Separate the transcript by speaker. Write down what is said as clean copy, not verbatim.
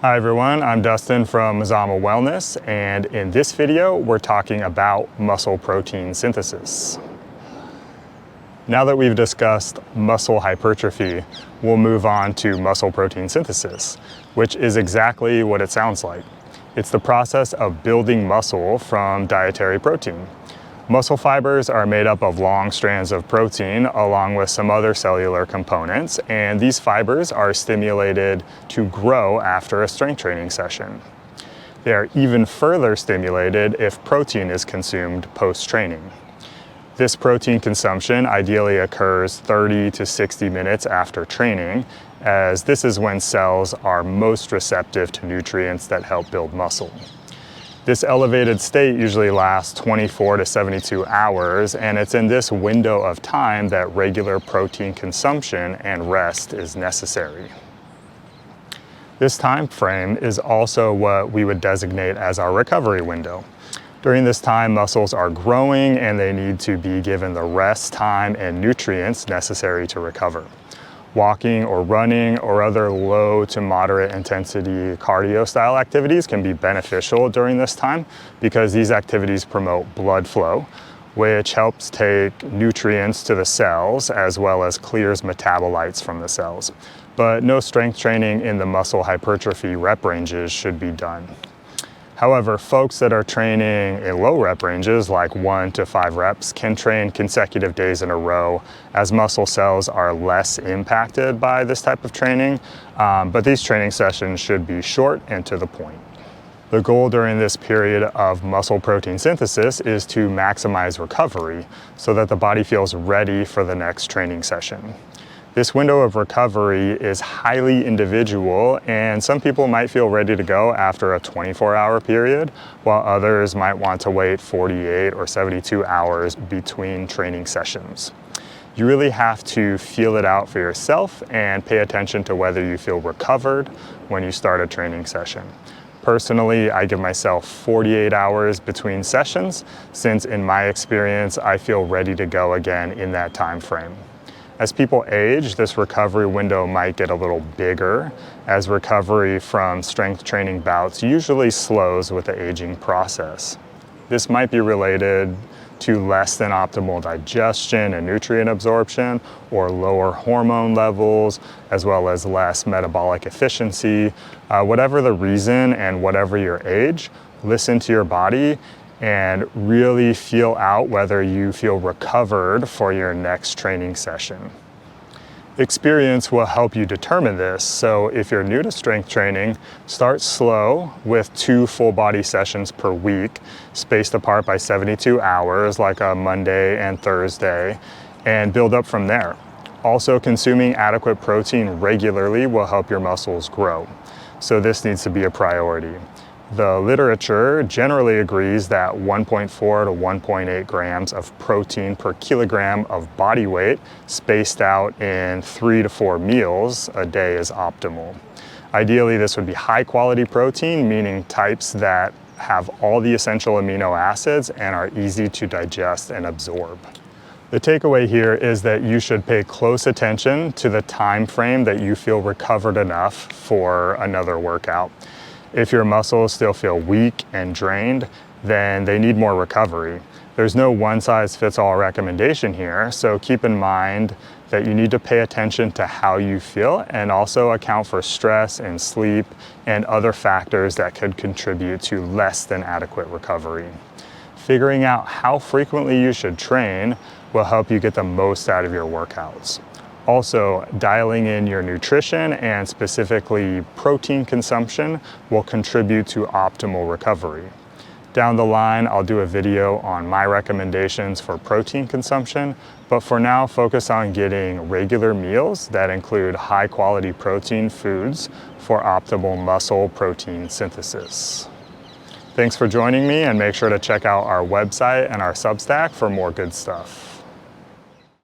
Speaker 1: Hi everyone, I'm Dustin from Mazama Wellness, and in this video we're talking about muscle protein synthesis. Now that we've discussed muscle hypertrophy, we'll move on to muscle protein synthesis, which is exactly what it sounds like. It's the process of building muscle from dietary protein. Muscle fibers are made up of long strands of protein along with some other cellular components, and these fibers are stimulated to grow after a strength training session. They are even further stimulated if protein is consumed post-training. This protein consumption ideally occurs 30 to 60 minutes after training, as this is when cells are most receptive to nutrients that help build muscle. This elevated state usually lasts 24 to 72 hours, and it's in this window of time that regular protein consumption and rest is necessary. This time frame is also what we would designate as our recovery window. During this time, muscles are growing and they need to be given the rest time and nutrients necessary to recover. Walking or running or other low to moderate intensity cardio style activities can be beneficial during this time because these activities promote blood flow, which helps take nutrients to the cells as well as clears metabolites from the cells. But no strength training in the muscle hypertrophy rep ranges should be done. However, folks that are training in low rep ranges, like 1 to 5 reps, can train consecutive days in a row as muscle cells are less impacted by this type of training, but these training sessions should be short and to the point. The goal during this period of muscle protein synthesis is to maximize recovery so that the body feels ready for the next training session. This window of recovery is highly individual, and some people might feel ready to go after a 24-hour period, while others might want to wait 48 or 72 hours between training sessions. You really have to feel it out for yourself and pay attention to whether you feel recovered when you start a training session. Personally, I give myself 48 hours between sessions, since in my experience, I feel ready to go again in that time frame. As people age, this recovery window might get a little bigger, as recovery from strength training bouts usually slows with the aging process. This might be related to less than optimal digestion and nutrient absorption, or lower hormone levels, as well as less metabolic efficiency. Whatever the reason and whatever your age, listen to your body and really feel out whether you feel recovered for your next training session. Experience will help you determine this, so if you're new to strength training, start slow with 2 full body sessions per week, spaced apart by 72 hours, like a Monday and Thursday, and build up from there. Also, consuming adequate protein regularly will help your muscles grow, so this needs to be a priority. The literature generally agrees that 1.4 to 1.8 grams of protein per kilogram of body weight spaced out in 3 to 4 meals a day is optimal. Ideally, this would be high quality protein, meaning types that have all the essential amino acids and are easy to digest and absorb. The takeaway here is that you should pay close attention to the time frame that you feel recovered enough for another workout. If your muscles still feel weak and drained, then they need more recovery. There's no one-size-fits-all recommendation here, so keep in mind that you need to pay attention to how you feel and also account for stress and sleep and other factors that could contribute to less than adequate recovery. Figuring out how frequently you should train will help you get the most out of your workouts. Also, dialing in your nutrition and specifically protein consumption will contribute to optimal recovery. Down the line, I'll do a video on my recommendations for protein consumption, but for now, focus on getting regular meals that include high quality protein foods for optimal muscle protein synthesis. Thanks for joining me, and make sure to check out our website and our Substack for more good stuff.